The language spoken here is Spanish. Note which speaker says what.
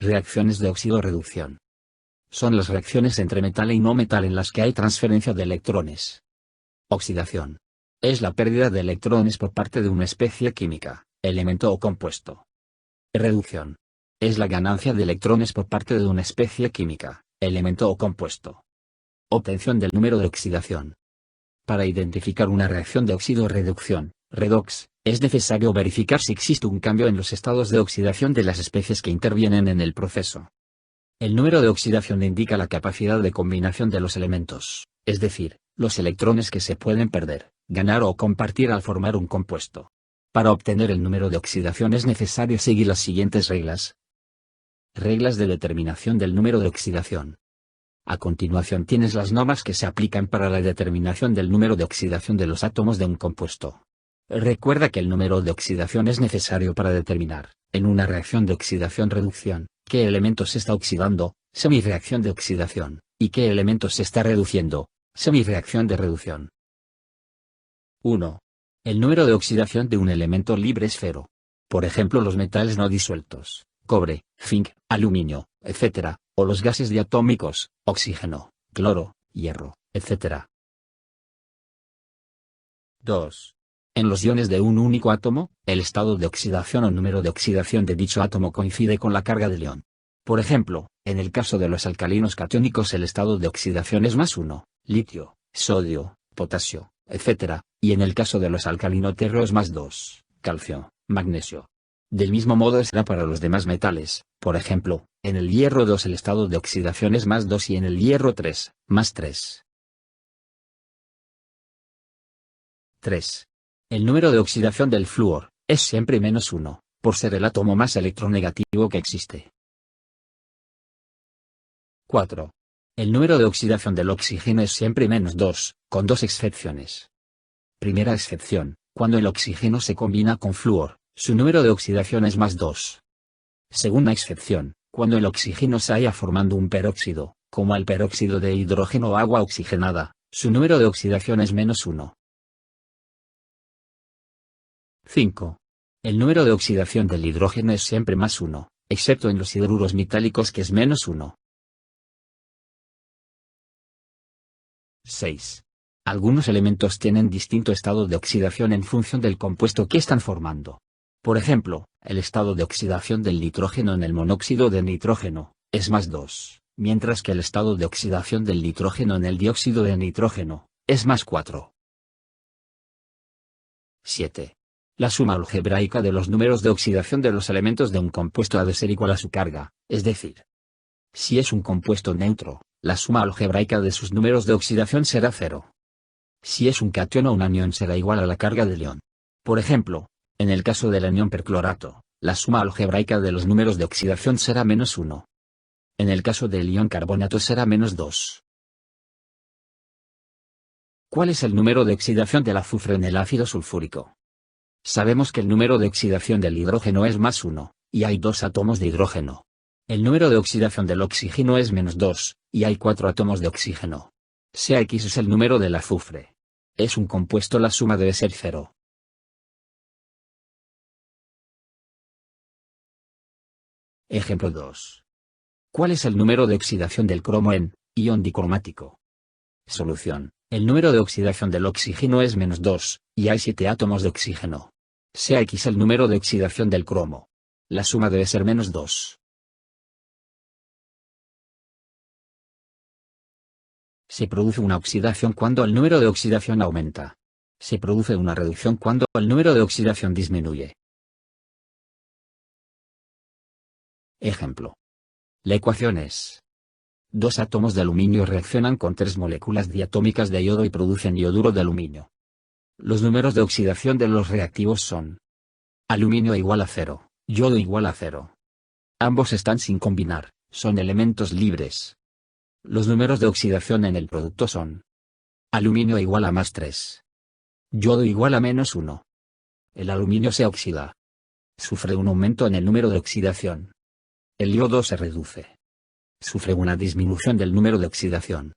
Speaker 1: Reacciones de oxidorreducción. Son las reacciones entre metal y no metal en las que hay transferencia de electrones. Oxidación. Es la pérdida de electrones por parte de una especie química, elemento o compuesto. Reducción. Es la ganancia de electrones por parte de una especie química, elemento o compuesto. Obtención del número de oxidación. Para identificar una reacción de oxidorreducción, redox, es necesario verificar si existe un cambio en los estados de oxidación de las especies que intervienen en el proceso. El número de oxidación indica la capacidad de combinación de los elementos, es decir, los electrones que se pueden perder, ganar o compartir al formar un compuesto. Para obtener el número de oxidación es necesario seguir las siguientes reglas. Reglas de determinación del número de oxidación. A continuación tienes las normas que se aplican para la determinación del número de oxidación de los átomos de un compuesto. Recuerda que el número de oxidación es necesario para determinar, en una reacción de oxidación-reducción, qué elemento se está oxidando, semireacción de oxidación, y qué elemento se está reduciendo, semireacción de reducción. 1. El número de oxidación de un elemento libre es cero. Por ejemplo, los metales no disueltos, cobre, zinc, aluminio, etc., o los gases diatómicos, oxígeno, cloro, hierro, etc. 2. En los iones de un único átomo, el estado de oxidación o número de oxidación de dicho átomo coincide con la carga del ion. Por ejemplo, en el caso de los alcalinos catiónicos el estado de oxidación es +1, litio, sodio, potasio, etc., y en el caso de los alcalino-tierro es +2, calcio, magnesio. Del mismo modo será para los demás metales, por ejemplo, en el hierro 2 el estado de oxidación es +2 y en el hierro 3, +3. 3. El número de oxidación del flúor es siempre -1, por ser el átomo más electronegativo que existe. 4. El número de oxidación del oxígeno es siempre -2, con dos excepciones. Primera excepción, cuando el oxígeno se combina con flúor, su número de oxidación es +2. Segunda excepción, cuando el oxígeno se halla formando un peróxido, como el peróxido de hidrógeno o agua oxigenada, su número de oxidación es -1. 5. El número de oxidación del hidrógeno es siempre +1, excepto en los hidruros metálicos que es -1. 6. Algunos elementos tienen distinto estado de oxidación en función del compuesto que están formando. Por ejemplo, el estado de oxidación del nitrógeno en el monóxido de nitrógeno es +2, mientras que el estado de oxidación del nitrógeno en el dióxido de nitrógeno es +4. 7. La suma algebraica de los números de oxidación de los elementos de un compuesto ha de ser igual a su carga, es decir, si es un compuesto neutro, la suma algebraica de sus números de oxidación será 0. Si es un catión o un anión será igual a la carga del ion. Por ejemplo, en el caso del anión perclorato, la suma algebraica de los números de oxidación será -1. En el caso del ion carbonato será -2. ¿Cuál es el número de oxidación del azufre en el ácido sulfúrico? Sabemos que el número de oxidación del hidrógeno es +1, y hay 2 átomos de hidrógeno. El número de oxidación del oxígeno es -2, y hay 4 átomos de oxígeno. Sea X es el número del azufre. Es un compuesto, la suma debe ser 0. Ejemplo 2. ¿Cuál es el número de oxidación del cromo en ion dicromático? Solución. El número de oxidación del oxígeno es -2, y hay 7 átomos de oxígeno. Sea X el número de oxidación del cromo. La suma debe ser -2. Se produce una oxidación cuando el número de oxidación aumenta. Se produce una reducción cuando el número de oxidación disminuye. Ejemplo. La ecuación es: 2 átomos de aluminio reaccionan con 3 moléculas diatómicas de yodo y producen ioduro de aluminio. Los números de oxidación de los reactivos son: aluminio igual a 0, yodo igual a 0. Ambos están sin combinar, son elementos libres. Los números de oxidación en el producto son: aluminio igual a +3. Yodo igual a -1. El aluminio se oxida. Sufre un aumento en el número de oxidación. El yodo se reduce. Sufre una disminución del número de oxidación.